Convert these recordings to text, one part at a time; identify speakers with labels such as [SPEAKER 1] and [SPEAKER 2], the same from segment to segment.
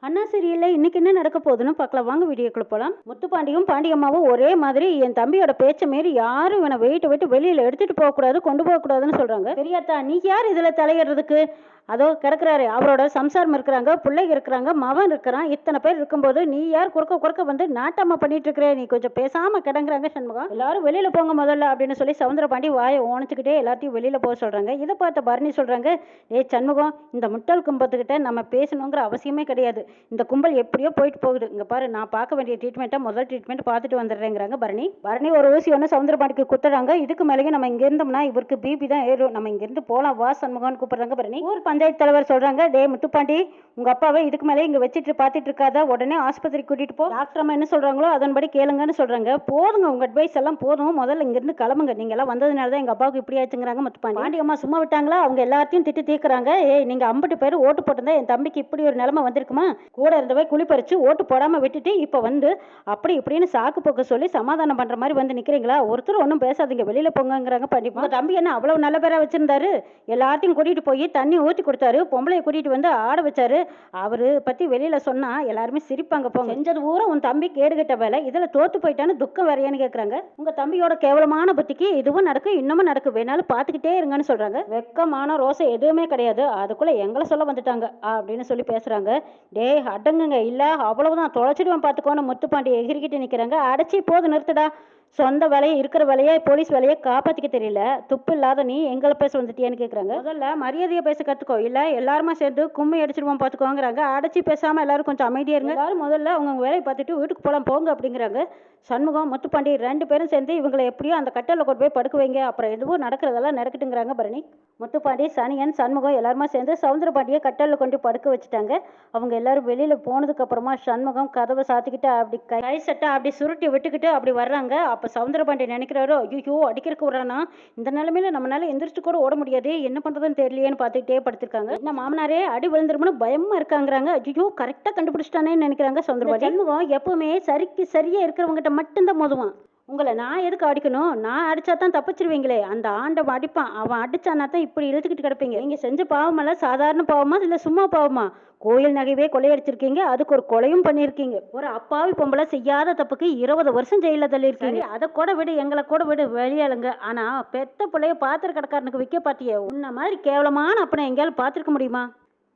[SPEAKER 1] அண்ணா சீரியல்ல இன்னைக்கு என்ன நடக்க போகுதுன்னு பார்க்கலாம் வாங்க வீடியோக்குள்ள போலாம். முத்துப்பாண்டியும் பாண்டியம்மாவும் ஒரே மாதிரி என் தம்பியோட பேச்ச மீறி யாரும் இவனை வெயிட்டு விட்டு வெளியில எடுத்துட்டு போக கூடாது கொண்டு போக கூடாதுன்னு சொல்றாங்க. பெரியாத்தா நீ யார் இதுல தலையிடுறதுக்கு? அதோ கிடக்குறாரு அவரோட சம்சாரம் இருக்கிறாங்க, பிள்ளைங்க இருக்கிறாங்க, மவன் இருக்கிறான், இத்தனை பேர் இருக்கும்போது நீ யார் குறுக்க குறுக்க வந்து நாட்டாம பண்ணிட்டு இருக்கிற? நீ கொஞ்சம் பேசாம கிடங்குறாங்க சண்முகம். எல்லாரும் வெளியில போங்க முதல்ல அப்படின்னு சொல்லி சவுந்தரபாண்டி வாயை ஓணிச்சுக்கிட்டே எல்லாத்தையும் வெளியில போக சொல்றாங்க. இதை பார்த்த பரணி சொல்றாங்க, ஏய் சண்முகம், இந்த முட்டல் கும்பத்துக்கிட்ட நம்ம பேசணுங்கிற அவசியமே கிடையாது. இந்த கும்பல் எப்படியோ போயிட்டு போகுது. இங்க பாரு, நான் பார்க்க வேண்டிய ட்ரீட்மெண்ட்டை முதல் ட்ரீட்மெண்ட் பார்த்துட்டு வந்துடுறேங்கிறாங்க பரணி. பரணி ஒரு ஊசி ஒன்று சவுந்தரபாண்டிக்கு குத்துறாங்க. இதுக்கு மேலேயும் நம்ம இங்க இருந்தோம்னா இவருக்கு பிபி தான் ஏறும், நம்ம இங்க இருந்து போலாம் வா சண்முகம்னு கூப்பிடுறாங்க பரணி. ஊர் பஞ்சாயத்து தலைவர் சொல்றாங்க, டே முத்துப்பாண்டி, உங்க அப்பாவை இதுக்கு மேலே இங்க வச்சுட்டு பார்த்துட்டு இருக்காத, உடனே ஆஸ்பத்திரி கூட்டிட்டு போ, டாக்டர் அம்மா என்ன சொல்றாங்களோ அதன்படி கேளுங்கன்னு சொல்றாங்க. போதுங்க உங்க அட்வைஸ் எல்லாம் போதும், முதல்ல இங்க இருந்து கிளம்புங்க, நீங்க எல்லாம் வந்ததுனால தான் எங்க அப்பாவுக்கு இப்படி ஆச்சுங்கிறாங்க முத்துப்பாண்டி. பாண்டி அம்மா சும்மா விட்டாங்களா? அவங்க எல்லாத்தையும் திட்டு தீக்குறாங்க. ஏய் நீங்க 50 பேர் ஓட்டு போட்டிருந்தா என் தம்பிக்கு இப்படி ஒரு நிலைமை வந்திருக்குமா? கூட இருந்தவை குழி பறிச்சு ஓட்டு போடாம விட்டுட்டு இப்ப வந்து அப்படி இப்படின்னு சாக்கு போக்க சொல்லி சமாதானம் பண்ற மாதிரி வந்து நிக்கிறீங்களா? ஒருத்தர் ஒன்றும் பேசாதீங்க, வெளியில போங்கிறாங்க பாண்டி. உங்க தம்பி என்ன அவ்வளவு நல்ல பேரா வச்சிருந்தாரு? எல்லாத்தையும் கூட்டிட்டு போய் தண்ணி ஊற்றி கொடுத்தாரு, பொம்பளைய கூட்டிட்டு வந்து ஆட வச்சாரு. அவரு பத்தி வெளியில சொன்னா எல்லாருமே சிரிப்பாங்க. போங்க, செஞ்சது ஊரை உன் தம்பி கேடுகட்ட வேலை, இதுல தோத்து போயிட்டான்னு துக்கம் வேறையான்னு கேக்குறாங்க. உங்க தம்பியோட கேவலமான புத்திக்கு இதுவும் நடக்கும், இன்னமும் நடக்கும், வேணாலும் பாத்துக்கிட்டே இருங்கன்னு சொல்றாங்க. வெக்கமான ரோசை எதுவுமே கிடையாது, அதுக்குள்ள எங்களை சொல்ல வந்துட்டாங்க அப்படின்னு சொல்லி பேசுறாங்க. டே அடங்குங்க, இல்ல அவ்வளவுதான் தொலைச்சிடுவேன் பாத்துக்கோன்னு முத்துப்பாண்டி எகிரிக்கிட்டு நிக்கிறாங்க. அடைச்சி போது நிறுத்துடா, சொந்த வேலையை இருக்கிற வேலையை போலீஸ் வேலையை காப்பாத்திக்க தெரியல, துப்பு இல்லாத நீ எங்களை பேச வந்துட்டியான்னு கேட்குறாங்க. முதல்ல மரியாதையை பேச கற்றுக்கோ, இல்லை எல்லாருமே சேர்ந்து கும்மி அடிச்சிடுவோம் பார்த்துக்கோங்கிறாங்க. அடைச்சி பேசாமல் எல்லாரும் கொஞ்சம் அமைதியாக இருங்க, எல்லாரும் முதல்ல அவங்க வேலையை பார்த்துட்டு வீட்டுக்கு போகலாம் போங்க அப்படிங்கிறாங்க. சண்முகம் முத்துப்பாண்டி 2 பேரும் சேர்ந்து இவங்களை எப்படியோ அந்த கட்டலில் கொண்டு போய் படுக்க வைங்க, அப்புறம் எதுவும் நடக்கிறதெல்லாம் நடக்கட்டுங்கிறாங்க பரணி. முத்துப்பாண்டி, சனியன், சண்முகம் எல்லாருமா சேர்ந்து சவுந்தரபாண்டியை கட்டலில் கொண்டு படுக்க வச்சுட்டாங்க. அவங்க எல்லாரும் வெளியில் போனதுக்கு அப்புறமா சண்முகம் கதவை சாத்திக்கிட்டு அப்படி கை சட்டை அப்படி சுருட்டி விட்டுக்கிட்டு அப்படி வர்றாங்க. அப்போ சவுந்தரபாண்டி நினைக்கிறாரோ, ஐயோ அடிக்கிறதுக்கு விடுறானா, இந்த நிலைமையில நம்மளால எந்திரிச்சு கூட ஓட முடியாது, என்ன பண்றதுன்னு தெரியலையேன்னு பார்த்துக்கிட்டே படுத்திருக்காங்க. என்ன மாமனாரே அடி விழுந்துருமோன்னு பயமா இருக்காங்கிறாங்க. ஐயோ கரெக்டாக கண்டுபிடிச்சிட்டானேன்னு நினைக்கிறாங்க சவுந்தரபாண்டி. சண்முகம் எப்பவுமே சரிக்கு சரியா இருக்கிறவங்ககிட்ட மட்டும்தான் மோதுவான். உங்களை நான் எதுக்கு அடிக்கணும்? நான் அடிச்சா தான் தப்பிச்சிருவீங்களே, அந்த ஆண்டவன் அடிப்பான், அவன் அடிச்சானா தான் இப்படி இழுத்துக்கிட்டு கிடப்பீங்க. நீங்க செஞ்ச பாவமெல்லாம் சாதாரண பாவமா இல்லை சும்மா பாவமா? கோயில் நகைவே கொள்ளையடிச்சிருக்கீங்க, அதுக்கு ஒரு கொலையும் பண்ணியிருக்கீங்க. ஒரு அப்பாவி பொம்பளை செய்யாத தப்புக்கு 20 வருஷம் ஜெயில தள்ளியிருக்கீங்க. அதை கூட விடு, எங்களை கூட விடு, வெளியாளுங்க. ஆனா பெத்த பிள்ளைய பாத்திர கடைக்காரனுக்கு விற்க பாத்திய, உன்ன மாதிரி கேவலமான அப்பனை எங்கேயாலும் பார்த்துருக்க முடியுமா?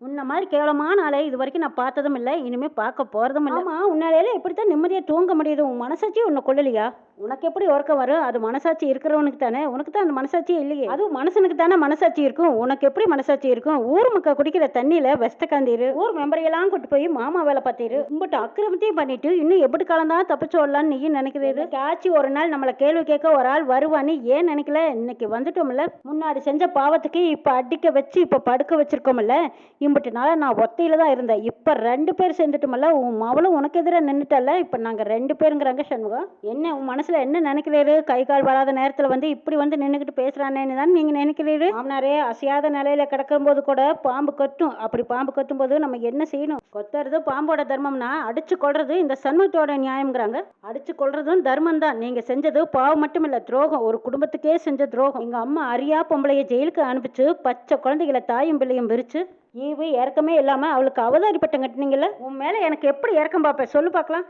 [SPEAKER 1] உன்ன மாதிரி கேவலமான ஆளை இது வரைக்கும் நான் பார்த்ததும் இல்லை, இனிமே பார்க்க போறதும் இல்லை. ஆமா, உன்னால இப்படித்தான் நிம்மதியாக தூங்க முடியுது? உன் மனசாட்சி உன்னை கொள்ளலையா? உனக்கு எப்படி உறக்கம் வரும்? அது மனசாட்சி இருக்கிறவனுக்கு தானே, உனக்கு தான் அந்த மனசாட்சியே இல்லையே. அதுவும் மனுஷனுக்கு தானே மனசாட்சி இருக்கும், உனக்கு எப்படி மனசாட்சி இருக்கும்? ஊர் மக்கள் குடிக்கிற தண்ணியில வெஸ்ட காந்தீரு, ஊர் மெம்பரையெல்லாம் கூட்டு போய் மாமா வேலை பார்த்தீரு, கும்பிட்டு அக்கிரமத்தையும் பண்ணிட்டு இன்னும் எப்படி காலந்தான் தப்பிச்சு வரலான்னு நீயும் நினைக்கிறீரு. ஆச்சு ஒரு நாள் நம்மளை கேள்வி கேட்க ஒரு ஆள் வருவான்னு ஏன் நினைக்கல? இன்னைக்கு வந்துட்டோம்ல, முன்னாடி செஞ்ச பாவத்துக்கு இப்ப அடிக்க வச்சு இப்ப படுக்க வச்சிருக்கோம்ல, இம்பிட்டு நாள நான் ஒத்தையில தான் இருந்தேன், இப்ப 2 பேர் சேர்ந்துட்டோம்ல, உன் மவளும் உனக்கு எதிராக நின்றுட்டல, இப்ப நாங்க 2 பேருங்கிறாங்க சண்முகம். என்ன உன் மனசுல என்ன நினைக்கிறீரு? கை கால் வராத நேரத்துல வந்து இப்படி வந்து நின்றுக்கிட்டு பேசுறானேன்னு தான் நீங்க நினைக்கிறீரு. மாமனாரே அசையாத நிலையில கிடக்கும் போது கூட பாம்பு கட்டும், அப்படி பாம்பு கட்டும் போது நம்ம என்ன செய்யணும்? கொத்துறது பாம்போட தர்மம்னா அடிச்சு கொள்றது இந்த சண்முகத்தோட நியாயம்ங்கிறாங்க. அடிச்சு கொள்றதும் தர்மம் தான், நீங்க செஞ்சது பாவம் மட்டும் இல்ல, துரோகம், ஒரு குடும்பத்துக்கே செஞ்ச துரோகம். எங்க அம்மா அறியா பொம்பளைய ஜெயிலுக்கு அனுப்பிச்சு பச்சை குழந்தைகளை தாயும் பிள்ளையும் விரிச்சு ஈவு இறக்கமே இல்லாம அவளுக்கு அவதாரி பட்டம் கட்டினீங்கல்ல, உன் மேல எனக்கு எப்படி இறக்கம் பார்ப்பேன் சொல்லு பார்க்கலாம்?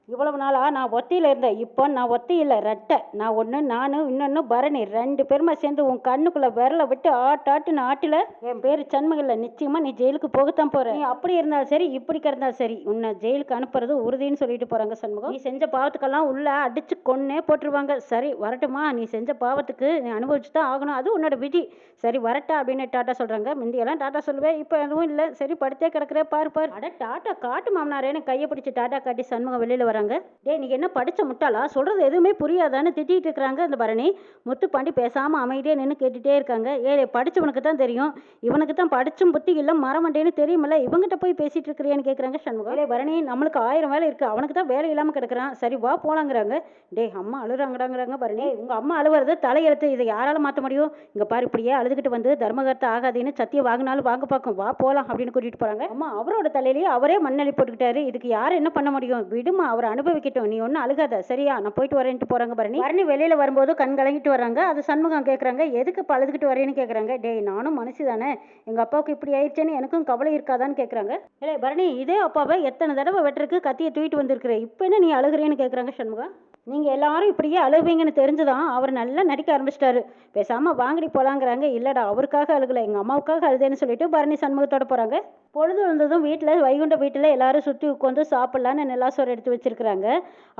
[SPEAKER 1] இவ்வளவு நாளா நான் ஒத்தையில் இருந்தேன், இப்போ நான் ஒத்தை இல்லை ரெட்டை. நான் ஒன்று நானும் இன்னொன்று பரணி 2 பேருமா சேர்ந்து உன் கண்ணுக்குள்ள விரலை விட்டு ஆட்டாட்டுன்னு ஆட்டில என் பேர் சண்முகில்ல, நிச்சயமா நீ ஜெயிலுக்கு போகத்தான் போற. நீ அப்படி இருந்தாலும் சரி இப்படி கிடந்தாலும் சரி உன்னை ஜெயிலுக்கு அனுப்புறது உறுதின்னு சொல்லிட்டு போறாங்க சண்முகம். நீ செஞ்ச பாவத்துக்கெல்லாம் உள்ள அடிச்சு கொன்னே போட்டுருவாங்க. சரி வரட்டுமா, நீ செஞ்ச பாவத்துக்கு நீ அனுபவிச்சு தான் ஆகணும், அது உன்னோட விதி. சரி வரட்டா அப்படின்னு டாட்டா சொல்றாங்க. முந்தியெல்லாம் டாட்டா சொல்லுவேன், இப்போ எதுவும் இல்லை, சரி படுத்தே கிடக்குற பாரு பாரு. அட டாட்டா காட்டு மாமனாரேன்னு கையை பிடிச்சி டாட்டா காட்டி சண்முகம் வெளியில வர. டே நீ என்ன படிச்ச முட்டாளா, சொல்றது எதுவுமே புரியாதான்னு திட்டிட்டு இருக்கிறாங்க இந்த பரணி. முத்துப்பாண்டி பேசாம அமைதியே நின்று கேட்டுட்டே இருக்காங்க. ஏழை படிச்சவனுக்கு தான் தெரியும், இவனுக்கு தான் படிச்சும் புத்தி இல்லை மரமண்டேன்னு தெரியுமில்ல, இவங்கிட்ட போய் பேசிட்டு இருக்கிறியான்னு கேட்குறாங்க சண்முகம். ஏழை பரணி, நம்மளுக்கு 1000 வேலை இருக்கு, அவனுக்கு தான் வேலை இல்லாமல் கிடக்குறான், சரி வா போலாங்கிறாங்க. டே அம்மா அழுறாங்கடாங்கிறாங்க பரணி. உங்க அம்மா அழுவுறது தலையெழுத்து, இதை யாரால மாற்ற முடியும்? இங்க பாரு, இப்படியே அழுதுகிட்டு வந்து தர்மகர்த்த ஆகாதுன்னு சத்தியம் வாங்கினாலும் வாங்க பார்க்கும், வா போலாம் அப்படின்னு கூட்டிட்டு போறாங்க. அம்மா அவரோட தலையிலேயே அவரே மண்ணள்ளி போட்டுக்கிட்டாரு, இதுக்கு யார் என்ன பண்ண முடியும்? விடுமா, அவர் அவர் அனுபவிக்கட்டும், நீ ஒன்றும் அழுகாத சரியா, நான் போயிட்டு வரேன்ட்டு போகிறாங்க பரணி. பரணி வெளியில் வரும்போது கண் கலங்கிட்டு வர்றாங்க. அது சண்முகம் கேட்குறாங்க, எதுக்கு இப்போ அழுதுகிட்டு வரேன்னு கேட்குறாங்க. டேய் நானும் மனசு தானே, எங்கள் அப்பாவுக்கு இப்படி ஆயிடுச்சேன்னு எனக்கும் கவலை இருக்காதான்னு கேட்குறாங்க. இல்லை பரணி, இதே அப்பாவை எத்தனை தடவை வெட்டுறதுக்கு கத்தியை தூக்கிட்டு வந்திருக்கிறேன், இப்போ என்ன நீ அழுகிறேன்னு கேட்குறாங்க சண்முகம். நீங்கள் எல்லாரும் இப்படியே அழுவீங்கன்னு தெரிஞ்சுதான் அவர் நல்லா நடிக்க ஆரம்பிச்சிட்டாரு. பேசாமல் வாங்கடி போகலாங்கிறாங்க. இல்லைடா அவருக்காக அழுகலை, எங்கள் அம்மாவுக்காக அழுதேன்னு சொல்லிட்டு பரணி சண்முகத்தோட போகிறாங்க. பொழுது வந்ததும் வீட்டில் வைகுண்ட வீட்டில் எல்லாரும் சுற்றி உட்காந்து சாப்பிட்லான்னு நிலாசோறு எடுத்து வச்சிருக்கிறாங்க.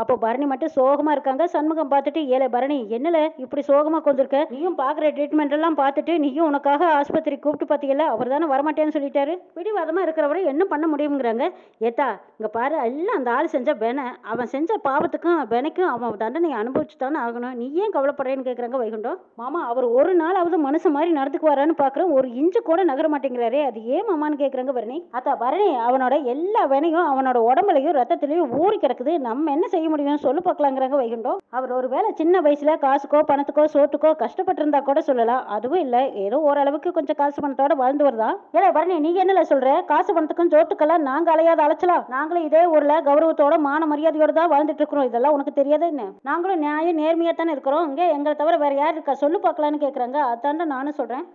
[SPEAKER 1] அப்போ பரணி மட்டும் சோகமாக இருக்காங்க. சண்முகம் பார்த்துட்டு, ஏழை பரணி என்னல இப்படி சோகமாக கொண்டிருக்க, நீயும் பார்க்குற ட்ரீட்மெண்ட் எல்லாம் பார்த்துட்டு நீயும் உனக்காக ஆஸ்பத்திரி கூப்பிட்டு பார்த்தீங்கல்ல, அவர் தானே வரமாட்டேன்னு சொல்லிட்டாரு, பிடிவாதமாக இருக்கிறவரை என்ன பண்ண முடியுங்கிறாங்க. ஏத்தா இங்கே பாரு, எல்லாம் அந்த ஆள் செஞ்ச பெனை, அவன் செஞ்ச பாவத்துக்கும் பெனைக்கும் அவன் தண்டனை அனுபவிச்சு தானே ஆகணும், நீ ஏன் கவலைப்படுறேன்னு கேட்குறாங்க வைகுண்டம். மாமா அவர் ஒரு நாளாவது மனுஷன் மாதிரி நடந்துக்குவாரான்னு பார்க்குறேன், ஒரு இன்ச்சு கூட நகர மாட்டேங்கிறாரே, அது ஏன் மாமான்னு கேட்குறாங்க பரணி. அத்தா பரணி அவனோட எல்லா வேணையும் அவனோட உடம்புலையும் ரத்தத்திலையும் ஊறி கிடக்குது, நம்ம என்ன செய்ய முடியும் சொல்லு பார்க்கலாங்கிறாங்க வைகுண்டம். அவர் ஒரு வேளை சின்ன வயசுல காசுக்கோ பணத்துக்கோ சோத்துக்கோ கஷ்டப்பட்டு இருந்தா கூட சொல்லலாம், அதுவும் இல்லை ஏதோ ஓரளவுக்கு கொஞ்சம் காசு பணத்தோட வாழ்ந்து வருதா. ஏன்னா பரணி நீ என்னல சொல்ற, காசு பணத்துக்கும் சோத்துக்கெல்லாம் நாங்க அலையாத அலைச்சலாம், நாங்களும் இதே ஊர்ல கௌரவத்தோட மான மரியாதையோட தான் வாழ்ந்துட்டு இருக்கிறோம், இதெல்லாம் உனக்கு தெரியாத என்ன, நாங்களும் நியாயம் நேர்மையா தானே இருக்கிறோம், இங்கே எங்களை தவிர வேற யார் இருக்கா சொல்லு பார்க்கலான்னு கேட்குறாங்க. அதாண்ட நானும் சொல்றேன்.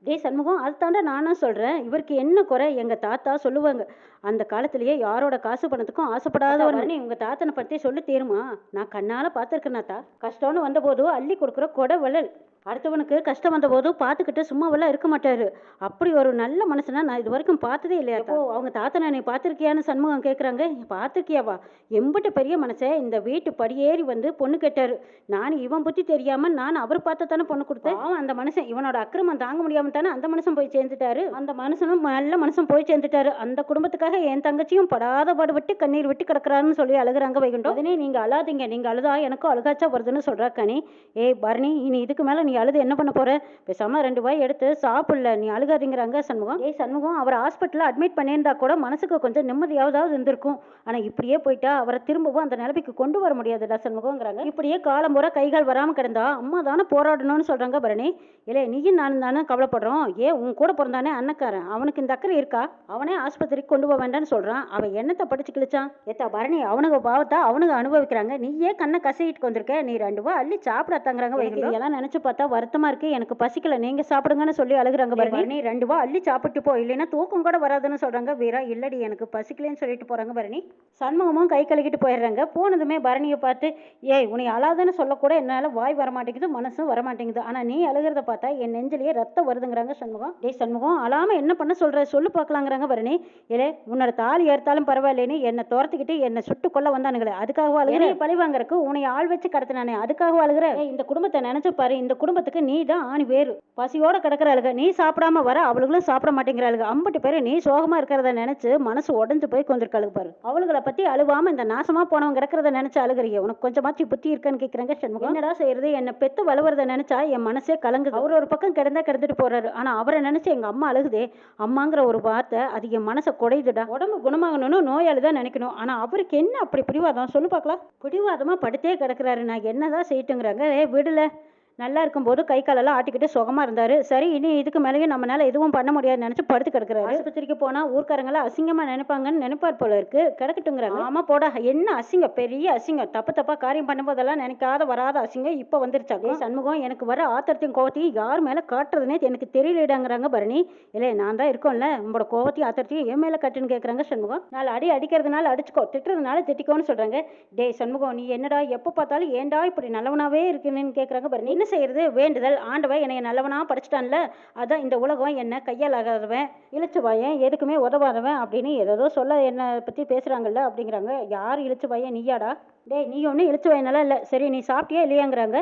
[SPEAKER 1] டே சண்முகம், அதுதாண்டா நானும் சொல்கிறேன், இவருக்கு என்ன குறை, எங்கள் தாத்தா சொல்லுவாங்க, அந்த காலத்திலேயே யாரோட காசு பணத்துக்கும் ஆசைப்படாதவர், நீ உங்கள் தாத்தனை பற்றி சொல்லி தீருமா, நான் கண்ணால் பார்த்துருக்கேனாத்தா, கஷ்டம்னு வந்தபோது அள்ளி கொடுக்குற கொடை வள்ளல், அடுத்தவனுக்கு கஷ்டம் வந்த போது பார்த்துக்கிட்டு சும்மாவெல்லாம் இருக்க மாட்டாரு, அப்படி ஒரு நல்ல மனுஷனா நான் இது வரைக்கும் பார்த்ததே இல்லையா. அப்போ அவங்க தாத்தனை நீ பார்த்துருக்கியான்னு சண்முகம் கேட்குறாங்க. பார்த்துருக்கியாவா, எம்பிட்ட பெரிய மனசை இந்த வீட்டு படியேறி வந்து பொண்ணு கேட்டாரு, நான் இவன் புத்தி தெரியாம நான் அவர் பார்த்து தானே பொண்ணு கொடுத்தேன், அவன் அந்த மனுஷன் இவனோட அக்கிரமம் தாங்க முடியாம தானே அந்த மனுஷன் போய் சேர்ந்துட்டாரு, அந்த மனுஷனும் நல்ல மனுஷன் போய் சேர்ந்துட்டாரு, அந்த குடும்பத்துக்காக என் தங்கச்சியும் படாத பாடுபட்டு கண்ணீர் விட்டு கிடக்குறாருன்னு சொல்லி அழுகுறாங்க வைகுண்டம். அதனே நீங்க அழாதீங்க, நீங்க அழுதா எனக்கும் அழுகாச்சா வருதுன்னு சொல்றா கனி. ஏய் பரணி, இனி இதுக்கு மேல நீ அழுது என்ன பண்ண போற, பேசாம 2 வாய் எடுத்து சாப்பிடல, நீ அழுகாதீங்கிறாங்க சண்முகம். ஏய் சண்முகம், அவர் ஹாஸ்பிட்டல்ல அட்மிட் பண்ணியிருந்தா கூட மனசுக்கு கொஞ்சம் நிம்மதியாவது இருந்திருக்கும், ஆனா இப்படியே போயிட்டா அவரை திரும்பவும் அந்த நிலைமைக்கு கொண்டு வர முடியாதுடா சண்முகங்கிறாங்க. இப்படியே காலம் பூரா கைகால் வராம கிடந்தா அம்மா தானே போராடணும்னு சொல்றாங்க பரணி. இல்லை நீயும் நானும் தானே கவலைப்படுறோம், ஏன் உன் கூட பிறந்தானே அண்ணக்காரன், அவனுக்கு இந்த அக்கறை இருக்கா, அவனே ஆஸ்பத்திரிக்கு கொண்டு போக வேண்டாம்னு சொல்றான், அவன் என்னத்தை படிச்சு கிழிச்சான். ஏத்தா பரணி அவனுக்கு பாவத்தா அவனுக்கு அனுபவிக்கிறாங்க, நீ ஏன் கண்ணை கசையிட்டு வந்திருக்க, நீ 2 வாய் அள்ளி சாப்பிடத்தாங்கிறாங்க. இதெல்லாம் நினைச்சு பார்த்தா வருத்தமா இருக்கு, எனக்கு பசிக்கல, நீங்க சாப்பிடுங்கன்னு சொல்லி அழுகுறாங்க பரணி. நீ 2 வாய் அள்ளி சாப்பிட்டு போ, இல்லைன்னா தூக்கம் கூட வராதுன்னு சொல்றாங்க வீரா. இல்லடி எனக்கு பசிக்கலன்னு சொல்லிட்டு போறாங்க பரணி. சண்முகமும் கை கழுகிட்டு போயிடுறாங்க. போனதுமே பரணியை பார்த்து, ஏய் உன்னை அழாதுன்னு சொல்லக்கூட என்னால வாய் வரமாட்டேங்குது, மனசும் வரமாட்டேங்குது, ஆனா நீ அழுகிறத பார்த்தா என் நெஞ்சிலேயே ரத்தம் வருதுங்கிறாங்க சண்முகம். டேய் சண்முகம், அழாம என்ன பண்ண சொல்ற சொல்லு பார்க்கலாங்கிறாங்க பரணி. ஏலே உன்னோட தாலி ஏற்றாலும் பரவாயில்லைன்னு என்னை துரத்துக்கிட்டு என்னை சுட்டு கொள்ள வந்தானுங்களே, அதுக்காக அழுகிற, பழி வாங்கறதுக்கு உன்னை ஆள் வச்சு கடத்தினானே அதுக்காக அழுகிற. இந்த குடும்பத்தை நினைச்சு பாரு, இந்த குடும்பத்துக்கு நீ தான் ஆணி வேறு, பசியோட கிடக்கிற அழுக, நீ சாப்பிடாம வர அவளுகளும் சாப்பிட மாட்டேங்கிற அழுக, 50 பேரு நீ சோகமா இருக்கிறத நினைச்சு மனசு உடஞ்சு போய் கொண்டிருக்க அழுகு பாரு, அவளுகளை பத்தி அழுவாம இந்த நாசமா போனவங்க கிடக்கிறத நினைச்சு அழுகிறிய, உனக்கு கொஞ்சமாச்சு புத்தி இருக்கான்னு கேட்கிறாங்க சண்முகம். என்னடா செய்யறது, என்னை பெத்து வளவுறத நினைச்சா என் மனசே கலங்குது, அவர் ஒரு பக்கம் கிடந்துட்டு போறாரு, ஆனா அவரை நினைச்சு எங்க அம்மா அழுகுதே, அம்மாங்கிற ஒரு வார்த்தை அது என் மனசை குடையுதுடா, உடம்பு குணமாகணும்னு நோயாளிதான் நினைக்கணும், ஆனா அவருக்கு என்ன அப்படி பிடிவாதம் சொல்லு பார்க்கலாம், பிடிவாதமா படுத்தே கிடக்குறாரு, நான் என்னதான் செய்யட்டுங்கிறாங்க. விடல, நல்லா இருக்கும்போது கை காலெல்லாம் ஆட்டிக்கிட்டு சுகமா இருந்தாரு, சரி இனி இதுக்கு மேலேயும் நம்மளால எதுவும் பண்ண முடியாதுன்னு நினைச்சு படுத்து கிடக்குறாரு, ஆஸ்பத்திரிக்கு போனா ஊர்க்காரங்களா அசிங்கமா நினைப்பாங்கன்னு நினைப்பார் போல இருக்கு, கிடக்கட்டுங்கிறாங்க. ஆமா போடா, என்ன அசிங்கம், பெரிய அசிங்கம், தப்பா காரியம் பண்ணும்போதெல்லாம் நினைக்காத வராத அசிங்கம் இப்ப வந்துருச்சாங்க. சண்முகம், எனக்கு வர ஆத்திரத்தையும் கோவத்தையும் யார் மேல காட்டுறதுனே எனக்கு தெரியலடாங்கிறாங்க பரணி. இல்லை நான் தான் இருக்கோம்ல, உங்களோட கோவத்தையும் ஆத்திரத்தையும் என் மேல கட்டுன்னு கேட்கறாங்க சண்முகம். நாலு அடி அடிக்கிறதுனால அடிச்சுக்கோ, திட்டுறதுனால திட்டிக்கோன்னு சொல்றாங்க. டேய் சண்முகம், நீ என்னடா எப்ப பார்த்தாலும் ஏண்டா இப்படி நல்லவனாவே இருக்குன்னு கேட்கறாங்க பரணி. என்ன செய்யறது, வேண்டுதல், ஆண்டவன் என்னை நல்லவனா படிச்சுட்டான்ல, அதான் இந்த உலகம் என்ன கையால் ஆகாதவன், இழுச்சு வாயன், எதுக்குமே உதவாதவன் அப்படின்னு ஏதோ சொல்ல என்னை பத்தி பேசுறாங்கல்ல அப்படிங்கிறாங்க. யார் இழுச்சு வாயன், நீயாடா, டேய் நீ ஒன்றும் இழுச்சு வாயினால இல்லை, சரி நீ சாப்பிட்டியா இல்லையாங்கிறாங்க.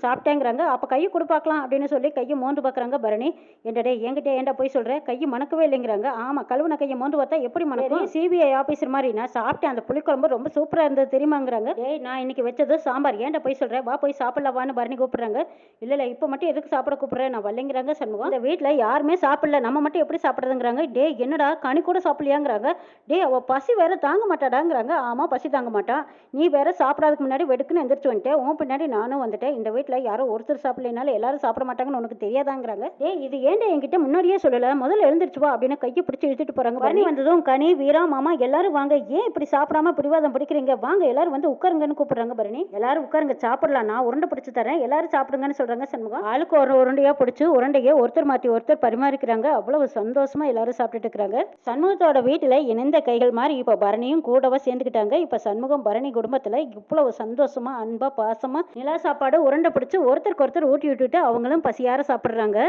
[SPEAKER 1] சாப்பிட்டேங்கிறாங்க. அப்போ கையை கொடுப்பாக்கலாம் அப்படின்னு சொல்லி கையை மோந்து பார்க்குறாங்க பரணி. ஏண்டா டே என்கிட்ட ஏண்டா போய் சொல்கிறேன், கையை மணக்கவே இல்லைங்கிறாங்க. ஆமாம், கழுவுன கையை மோந்து பார்த்தா எப்படி மணக்கும், சிபிஐ ஆஃபீஸர் மாதிரி நான் சாப்பிட்டேன், அந்த புளிக்குழம்பு ரொம்ப சூப்பராக இருந்தது தெரியுமாங்கிறாங்க. டேய் நான் இன்னைக்கு வச்சது சாம்பார், ஏண்டா போய் சொல்கிறேன், வா போய் சாப்பிடலாவான்னு பரணி கூப்பிடுறாங்க. கேட்குறாங்க. இல்லை இப்போ மட்டும் எதுக்கு சாப்பிட கூப்பிட்றேன், நான் வரலைங்கிறாங்க சண்முகம். இந்த வீட்டில் யாருமே சாப்பிடல, நம்ம மட்டும் எப்படி சாப்பிட்றதுங்கிறாங்க. டே என்னடா கனி கூட சாப்பிடலையாங்கிறாங்க. டே அவள் பசி வேற தாங்க மாட்டாடாங்கிறாங்க. ஆமாம் பசி தாங்க மாட்டான், நீ வேற சாப்பிடாதுக்கு முன்னாடி வெடுக்குன்னு எந்திரிச்சு வந்துட்டேன், உன் பின்னாடி நானும் வந்துட்டேன். இந்த வீட்டில் யாரும் ஒருத்தர் சாப்பிடலைனாலும் எல்லாரும் சாப்பிட மாட்டாங்கன்னு உனக்கு தெரியாதாங்கிறாங்க. டே இது ஏன்டா என்கிட்ட முன்னாடியே சொல்லலை, முதல்ல எழுந்திரிச்சு வா அப்படின்னு கையை பிடிச்சி இழுத்துட்டு போகிறாங்க. பரணி வந்ததும் கனி வீரா மாமா எல்லாரும் வாங்க, ஏன் இப்படி சாப்பிடாம பிடிவாதம் பிடிக்கிறீங்க, வாங்க எல்லாரும் வந்து உட்காருங்கன்னு கூப்பிடுறாங்க. பரணி எல்லாரும் உட்காருங்க சாப்பிடலாம், நான் உருண்டை பிடிச்சி தரேன், எல்லாரும் சாப்பிடுங்கன்னு சொல்றாங்க சண்முகம். ஆளுக்கு ஒரு உருண்டையா பிடிச்சி உருண்டையை ஒருத்தர் மாற்றி ஒருத்தர் பரிமாறிக்கிறாங்க. அவ்வளவு சந்தோஷமா எல்லாரும் சாப்பிட்டுட்டு இருக்கிறாங்க. சண்முகத்தோட வீட்டுல இணைந்த கைகள் மாதிரி இப்ப பரணியும் கூடவா சேர்ந்துக்கிட்டாங்க. இப்ப சண்முகம் பரணி குடும்பத்துல இவ்வளவு சந்தோஷமா அன்பா பாசமா நிலா சாப்பாடு உருண்டை பிடிச்சி ஒருத்தருக்கு ஒருத்தர் ஊட்டி விட்டுட்டு அவங்களும் பசியார சாப்பிடுறாங்க.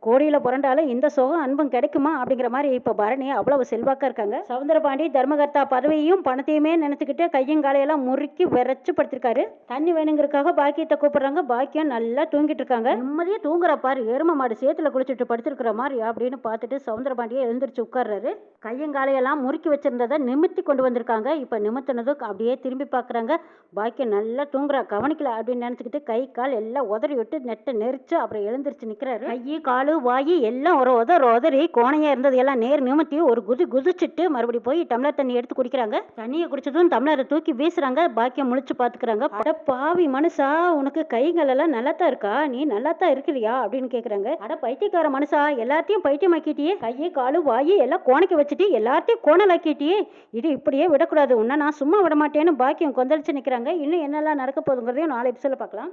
[SPEAKER 1] கோடியில புரண்டாலும் இந்த சோகம் அன்பும் கிடைக்குமா அப்படிங்கிற மாதிரி இப்ப பரணி அவ்வளவு செல்வாக்கா இருக்காங்க. சவுந்தரபாண்டி தர்மகர்த்தா பதவியும் பணத்தையுமே நினைச்சுக்கிட்டு கையும் காலையெல்லாம் முறுக்கி விரைச்சு படுத்திருக்காரு. தண்ணி வேணுங்கிறதுக்காக பாக்கியத்தை கூப்பிடுறாங்க. பாக்கியம் நல்லா தூங்கிட்டு இருக்காங்க. நிம்மதியா தூங்குற பாரு, எரும மாடு சேத்துல குளிச்சுட்டு படுத்திருக்கிற மாதிரி அப்படின்னு பார்த்துட்டு சவுந்தரபாண்டியை எழுந்திரிச்சு உட்கார்றாரு. கையும் காலையெல்லாம் முறுக்கி வச்சிருந்ததை நிமித்தி கொண்டு வந்திருக்காங்க. இப்ப நிமித்தினதும் அப்படியே திரும்பி பார்க்குறாங்க. பாக்கியம் நல்லா தூங்குறா, கவனிக்கல அப்படின்னு நினைச்சுக்கிட்டு கை கால் எல்லாம் உதறி விட்டு நெட்டை நெரிச்சு அப்புறம் எழுந்திரிச்சு நிற்கிறாரு. கை காலு வாயி எல்லாம் ஒரு உதறி கோணையா இருந்தது எல்லாம் நேர் நிமித்தி ஒரு குதிச்சுட்டு மறுபடியும் போய் டம்ளர் தண்ணி எடுத்து குடிக்கிறாங்க. தண்ணியை குடிச்சதும் டம்ளரை தூக்கி வீசுறாங்க. பாக்கியம் முழிச்சு பார்த்துக்கிறாங்க. அட பாவி மனுஷா, உனக்கு கைகள் எல்லாம் நல்லா தான் இருக்கா, நீ நல்லா தான் இருக்கிறியா அப்படின்னு கேட்குறாங்க. அட பைத்தியக்கார மனுஷா, எல்லாத்தையும் பைத்தியமாக்கிட்டியே, கையை காலு வாயி எல்லாம் கோணைக்க வச்சுட்டு எல்லாத்தையும் கோணலாக்கிட்டியே, இது இப்படியே விடக்கூடாது, உன்னை நான் சும்மா விட மாட்டேன்னு பாக்கியம் கொந்தளிச்சு நிற்கிறாங்க. இன்னும் என்னெல்லாம் நடக்க போகுதுங்கிறதையும் நாளை எபிசோட்ல பார்க்கலாம்.